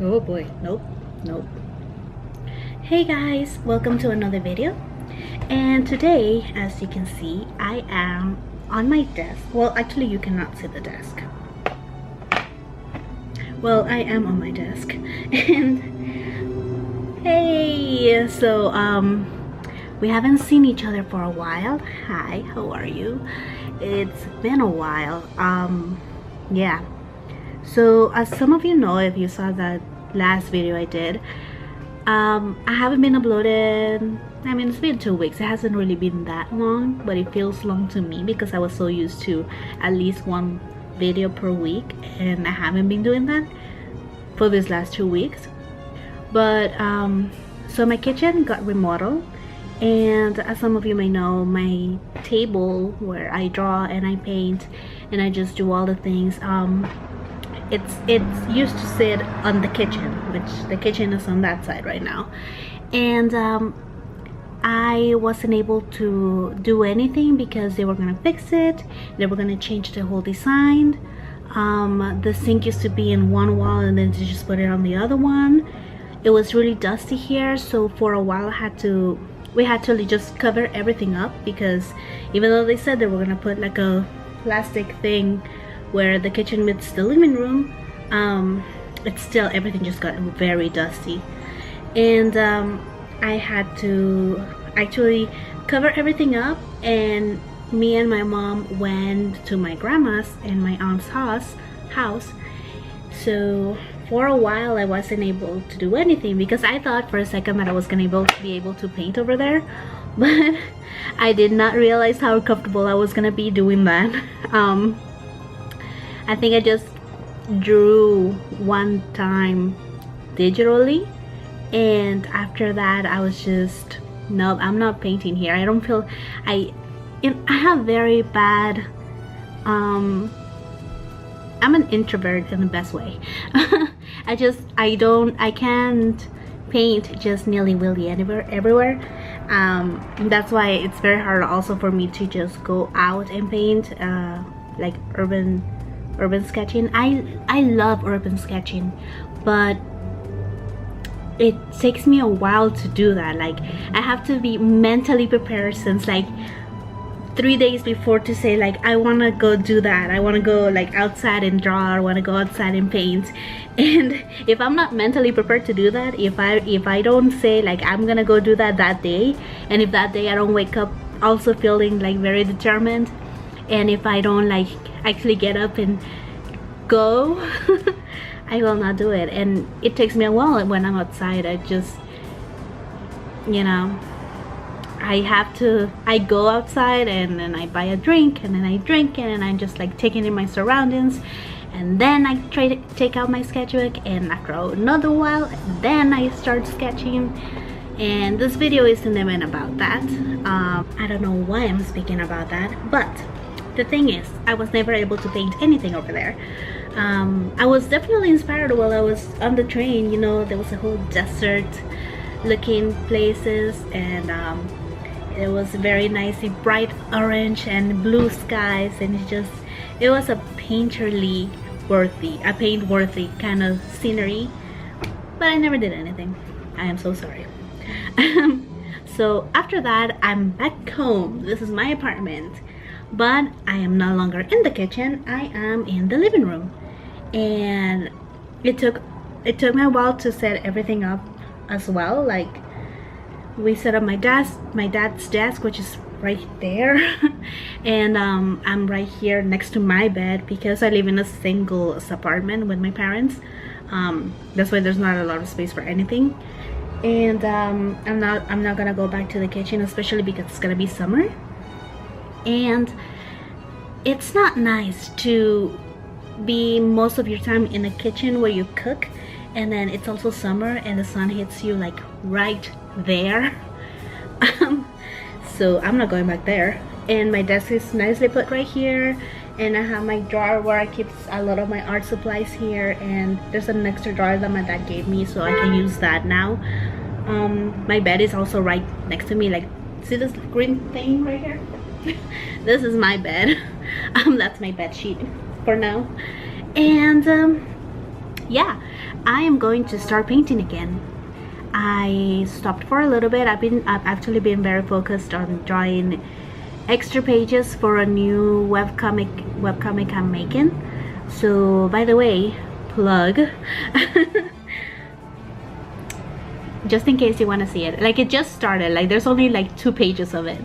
Oh boy, nope, nope. Hey guys, welcome to another video. And today, as you can see, I am on my desk. Well, actually you cannot see the desk. Well, I am on my desk. And hey, so we haven't seen each other for a while. Hi, how are you? It's been a while. Yeah. So as some of you know, if you saw that last video I did, I haven't been uploaded. I mean, it's been 2 weeks. It hasn't really been that long, but it feels long to me because I was so used to at least one video per week, and I haven't been doing that for these last 2 weeks. But so my kitchen got remodeled, and as some of you may know, my table where I draw and I paint and I just do all the things, it's used to sit on the kitchen, which the kitchen is on that side right now. And I wasn't able to do anything because they were gonna fix it. They were gonna change the whole design. The sink used to be in one wall and then they just put it on the other one. It was really dusty here, so for a while we had to just cover everything up, because even though they said they were gonna put like a plastic thing where the kitchen meets the living room, it's still, everything just got very dusty. And I had to actually cover everything up, and me and my mom went to my grandma's and my aunt's house. So for a while I wasn't able to do anything because I thought for a second that I was gonna be able to paint over there, but I did not realize how comfortable I was gonna be doing that. I think I just drew one time digitally, and after that I was just, nope, I'm not painting here. I don't feel, I have very bad, I'm an introvert in the best way. I can't paint just nilly-willy everywhere. That's why it's very hard also for me to just go out and paint, like urban sketching. I love urban sketching, but it takes me a while to do that. Like, I have to be mentally prepared since like 3 days before to say like, I want to go do that. I want to go like outside and draw, I want to go outside and paint. And if I'm not mentally prepared to do that, if I don't say like I'm gonna go do that day, and if that day I don't wake up also feeling like very determined, and if I don't like actually get up and go, I will not do it. And it takes me a while when I'm outside. I just, you know, I go outside and then I buy a drink and then I drink it and I'm just like taking in my surroundings, and then I try to take out my sketchbook, and after another while then I start sketching. And this video isn't even about that. I don't know why I'm speaking about that, but the thing is, I was never able to paint anything over there. I was definitely inspired while I was on the train. You know, there was a whole desert looking places, and it was very nice, bright orange and blue skies, and it was a paint worthy kind of scenery. But I never did anything. I am so sorry. So after that, I'm back home. This is my apartment, but I am no longer in the kitchen. I am in the living room, and it took me a while to set everything up as well. Like, we set up my dad's desk, which is right there. And I'm right here next to my bed because I live in a single apartment with my parents. That's why there's not a lot of space for anything. And I'm not gonna go back to the kitchen, especially because it's gonna be summer, and it's not nice to be most of your time in a kitchen where you cook, and then it's also summer and the sun hits you like right there. So I'm not going back there. And my desk is nicely put right here, and I have my drawer where I keep a lot of my art supplies here, and there's an extra drawer that my dad gave me, so I can use that now. My bed is also right next to me. Like, see this green thing right here? This is my bed. That's my bed sheet for now. And yeah, I am going to start painting again. I stopped for a little bit. I've actually been very focused on drawing extra pages for a new webcomic I'm making. So by the way, plug just in case you want to see it. Like, it just started, like there's only like 2 pages of it,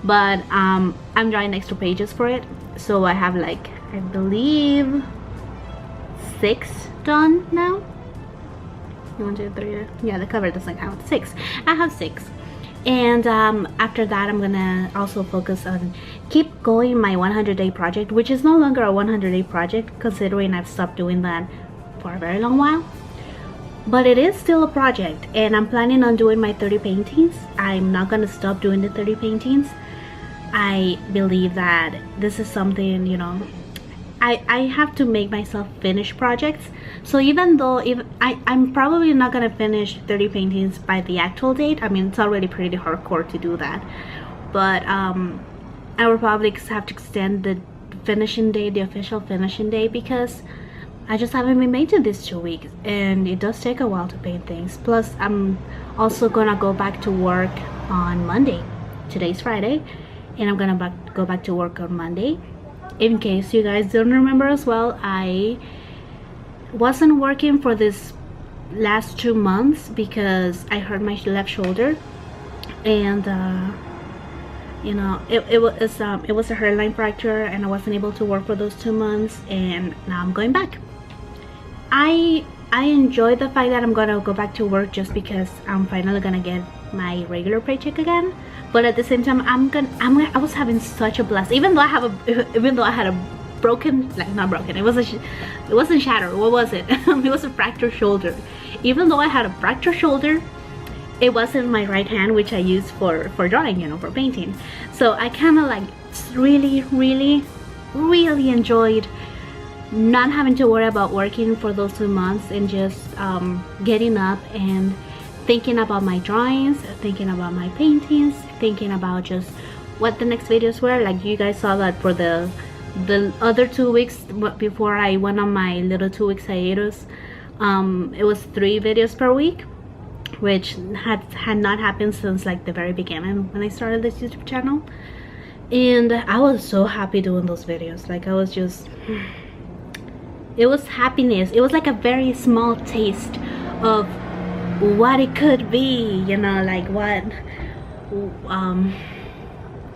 but I'm drawing extra pages for it. So I have like, I believe 6 done now. 1, 2, 3, yeah, the cover doesn't count. 6. I have 6. And after that, I'm gonna also focus on keep going my 100-day project, which is no longer a 100-day project considering I've stopped doing that for a very long while, but it is still a project, and I'm planning on doing my 30 paintings. I'm not gonna stop doing the 30 paintings. I believe that this is something, you know, I have to make myself finish projects. So even though I'm probably not gonna finish 30 paintings by the actual date. I mean, it's already pretty hardcore to do that, but I will probably have to extend the finishing day, the official finishing day, because I just haven't been painting these 2 weeks, and it does take a while to paint things. Plus, I'm also gonna go back to work on Monday. Today's Friday, and I'm gonna go back to work on Monday. In case you guys don't remember as well, I wasn't working for this last 2 months because I hurt my left shoulder, and you know, it was a hairline fracture, and I wasn't able to work for those 2 months, and now I'm going back. I enjoy the fact that I'm gonna go back to work just because I'm finally gonna get my regular paycheck again. But at the same time, I was having such a blast, even though I had a broken, like, not broken, it wasn't shattered, what was it? It was a fractured shoulder. Even though I had a fractured shoulder, it wasn't my right hand, which I use for drawing, you know, for painting. So I kind of like really enjoyed not having to worry about working for those 2 months, and just getting up and thinking about my drawings, thinking about my paintings, thinking about just what the next videos were. Like, you guys saw that for the other 2 weeks before I went on my little 2 weeks hiatus, it was 3 videos per week, which had not happened since like the very beginning when I started this YouTube channel. And I was so happy doing those videos. Like, I was just, it was happiness. It was like a very small taste of what it could be, you know, like what,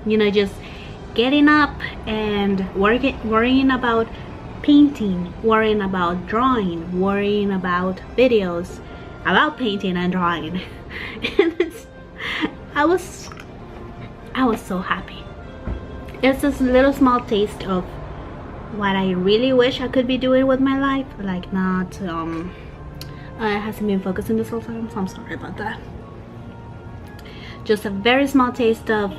you know, just getting up and worrying about painting, worrying about drawing, worrying about videos about painting and drawing. And I was so happy. It's this little small taste of what I really wish I could be doing with my life. Like, not it hasn't been focusing this whole time, so I'm sorry about that. Just a very small taste of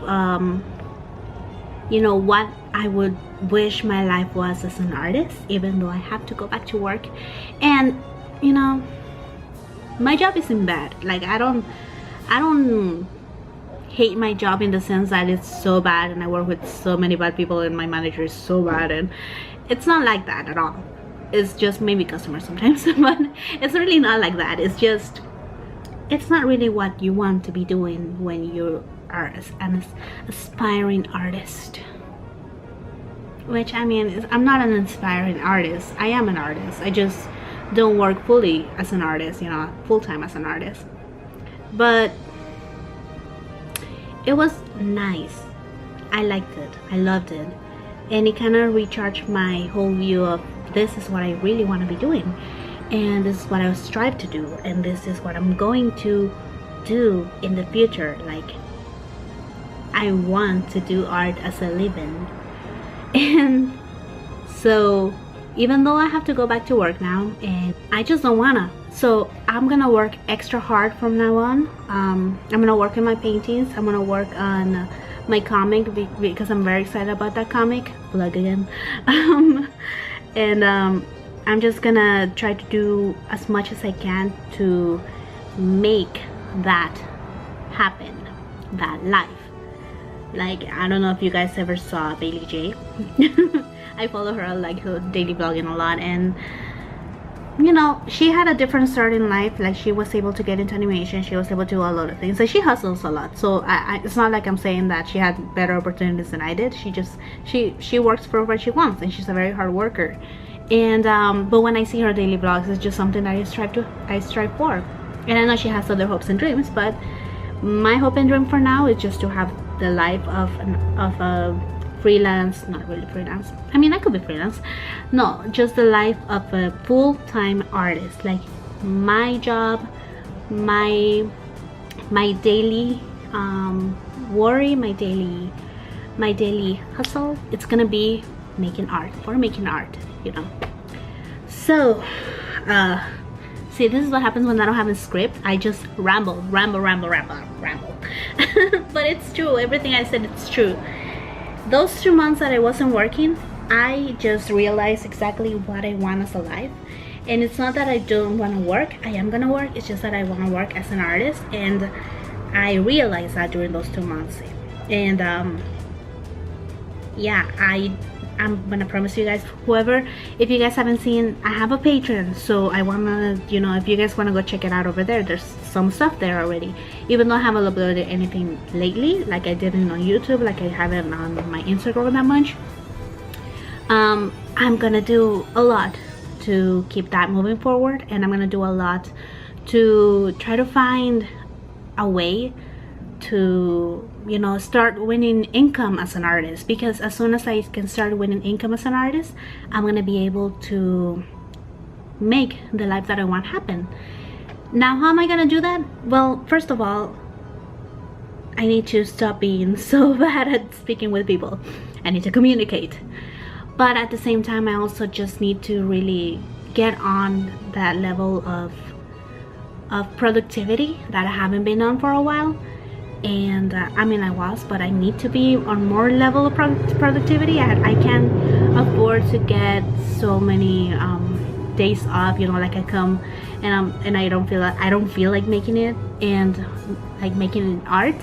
you know, what I would wish my life was as an artist, even though I have to go back to work. And you know, my job isn't bad. Like, I don't hate my job in the sense that it's so bad and I work with so many bad people and my manager is so bad, and it's not like that at all. It's just maybe customers sometimes, but it's really not like that. It's just, it's not really what you want to be doing when you are an aspiring artist. Which, I mean, I'm not an aspiring artist. I am an artist. I just don't work fully as an artist, you know, full-time as an artist. But it was nice. I liked it. I loved it. And it kind of recharged my whole view of, this is what I really want to be doing, and this is what I strive to do, and this is what I'm going to do in the future. Like, I want to do art as a living. And so even though I have to go back to work now, and I just don't wanna, so I'm gonna work extra hard from now on. I'm gonna work on my paintings. I'm gonna work on my comic because I'm very excited about that comic. Plug again. And I'm just gonna try to do as much as I can to make that happen, that life. Like, I don't know if you guys ever saw Bailey J. I follow her, like, her daily vlogging a lot, and you know, she had a different start in life. Like, she was able to get into animation, she was able to do a lot of things, so she hustles a lot. So it's not like I'm saying that she had better opportunities than I did. She just she works for what she wants, and she's a very hard worker. And but when I see her daily vlogs, it's just something that I strive for. And I know she has other hopes and dreams, but my hope and dream for now is just to have the life of a freelance, not really freelance, I mean, I could be freelance, no, just the life of a full-time artist. Like, my job, my daily worry, my daily hustle, it's gonna be making art, you know. So see, this is what happens when I don't have a script. I just ramble. But it's true, everything I said, it's true. Those 2 months that I wasn't working, I just realized exactly what I want as a life. And it's not that I don't want to work. I am gonna work. It's just that I want to work as an artist, and I realized that during those 2 months. And yeah, I'm gonna promise you guys, whoever, if you guys haven't seen, I have a Patreon, so I wanna, you know, if you guys wanna go check it out over there, there's some stuff there already. Even though I haven't uploaded anything lately, like I didn't on YouTube, like I haven't on my Instagram that much, I'm gonna do a lot to keep that moving forward, and I'm gonna do a lot to try to find a way to, you know, start winning income as an artist. Because as soon as I can start winning income as an artist, I'm gonna be able to make the life that I want happen. Now, how am I gonna do that? Well, first of all, I need to stop being so bad at speaking with people. I need to communicate. But at the same time, I also just need to really get on that level of productivity that I haven't been on for a while. And I mean, I was, but I need to be on more level of productivity. I can't afford to get so many days off, you know, like I come and I don't feel like making it, and like making art.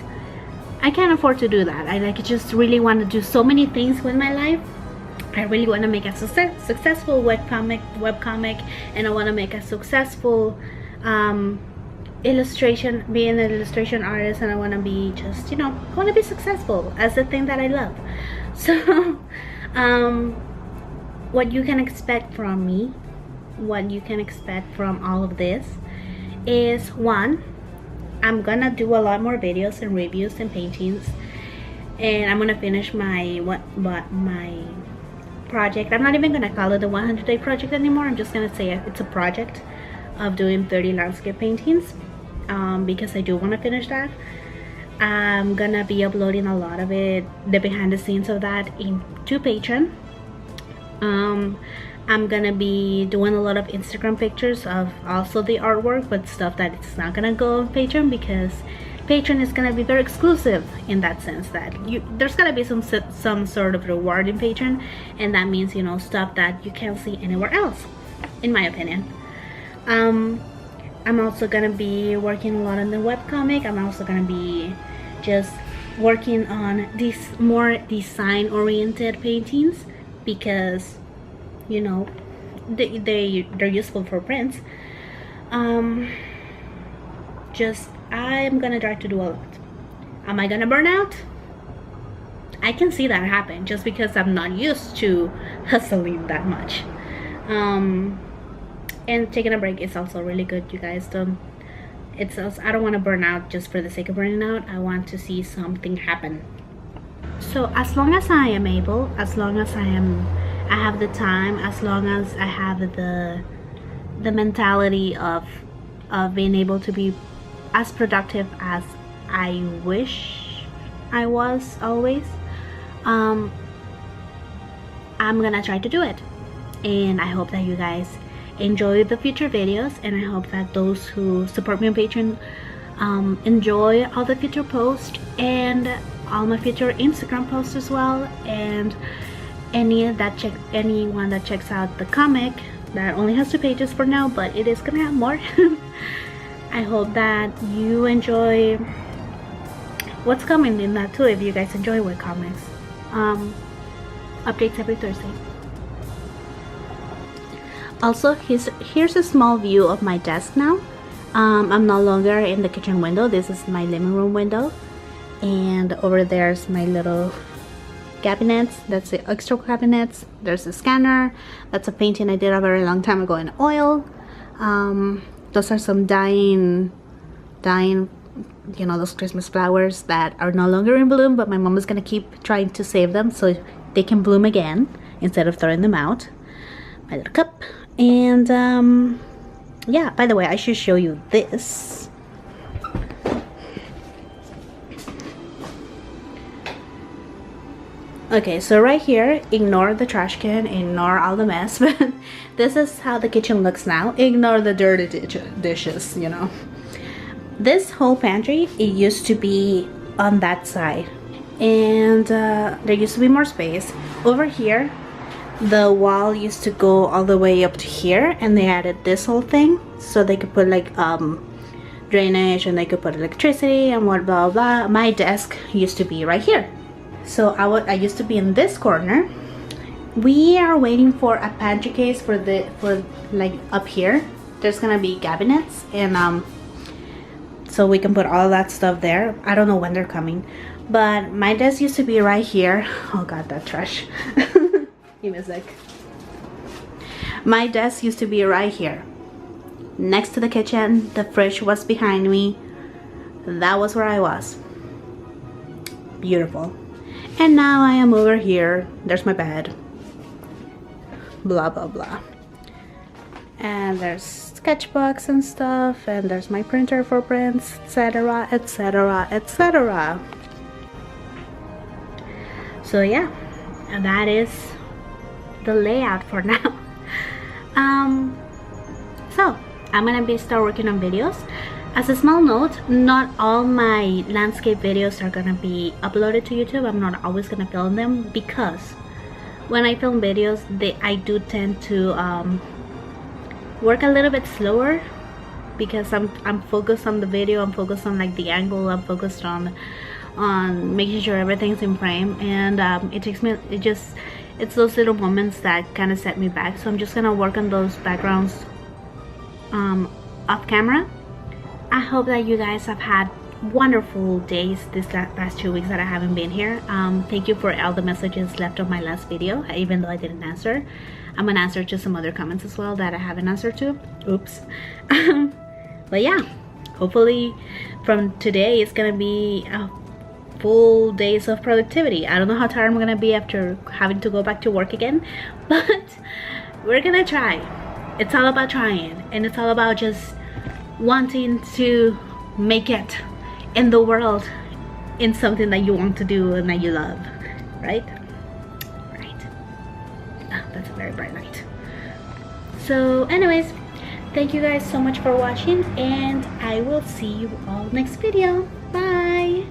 I can't afford to do that. I just really want to do so many things with my life. I really want to make a successful webcomic, and I want to make a successful be an illustration artist, and I want to be just, you know, I want to be successful as the thing that I love. So what you can expect from me, what you can expect from all of this is, one, I'm gonna do a lot more videos and reviews and paintings, and I'm gonna finish my my project. I'm not even gonna call it the 100-day project anymore. I'm just gonna say it's a project of doing 30 landscape paintings, because I do want to finish that. I'm gonna be uploading a lot of it, the behind the scenes of that, into Patreon. I'm gonna be doing a lot of Instagram pictures of also the artwork, but stuff that it's not gonna go on Patreon, because Patreon is gonna be very exclusive in that sense that there's gonna be some sort of reward in Patreon, and that means, you know, stuff that you can't see anywhere else, in my opinion. I'm also gonna be working a lot on the webcomic. I'm also gonna be just working on these more design-oriented paintings, because, you know, they're useful for prints. I'm gonna try to do a lot. Am I gonna burn out? I can see that happen, just because I'm not used to hustling that much. And taking a break is also really good, you guys. It's also, I don't want to burn out just for the sake of burning out. I want to see something happen. So as long as I am able, as long as I have the time, as long as I have the mentality of being able to be as productive as I wish I was always, I'm gonna try to do it. And I hope that you guys enjoy the future videos, and I hope that those who support me on Patreon enjoy all the future posts and all my future Instagram posts as well. And anyone that checks out the comic, that only has 2 pages for now, but it is gonna have more. I hope that you enjoy what's coming in that too, if you guys enjoy webcomics. Updates every Thursday. Also, here's a small view of my desk now. I'm no longer in the kitchen window. This is my living room window, and over there's my little cabinets. That's the extra cabinets. There's a scanner. That's a painting I did a very long time ago in oil. Those are some dying, you know, those Christmas flowers that are no longer in bloom, but my mom is gonna keep trying to save them so they can bloom again instead of throwing them out. My little cup. And yeah, by the way, I should show you this. Okay, so right here, ignore the trash can, ignore all the mess, but this is how the kitchen looks now. Ignore the dirty dishes, you know. This whole pantry, it used to be on that side, and there used to be more space. Over here, the wall used to go all the way up to here, and they added this whole thing so they could put like drainage, and they could put electricity and what blah blah. My desk used to be right here. So I used to be in this corner. We are waiting for a pantry case for like up here. There's gonna be cabinets, and so we can put all that stuff there. I don't know when they're coming, but my desk used to be right here. Oh god, that trash. Give me a sec. My desk used to be right here, next to the kitchen. The fridge was behind me. That was where I was. Beautiful. And now I am over here. There's my bed. Blah blah blah. And there's sketchbooks and stuff, and there's my printer for prints, etc, etc, etc. So yeah, and that is the layout for now. So I'm gonna start working on videos. As a small note, not all my landscape videos are gonna be uploaded to YouTube. I'm not always gonna film them, because when I film videos, I do tend to work a little bit slower, because I'm focused on the video. I'm focused on like the angle. I'm focused on making sure everything's in frame, and it's those little moments that kind of set me back. So I'm just gonna work on those backgrounds off camera. I hope that you guys have had wonderful days this past 2 weeks that I haven't been here. Thank you for all the messages left on my last video, even though I didn't answer. I'm gonna answer to some other comments as well that I haven't answered to. Oops. But yeah, hopefully from today it's gonna be a full days of productivity. I don't know how tired I'm gonna be after having to go back to work again, but we're gonna try. It's all about trying, and it's all about just wanting to make it in the world in something that you want to do and that you love, right? Right. Oh, that's a very bright light. So anyways, thank you guys so much for watching, and I will see you all next video. Bye.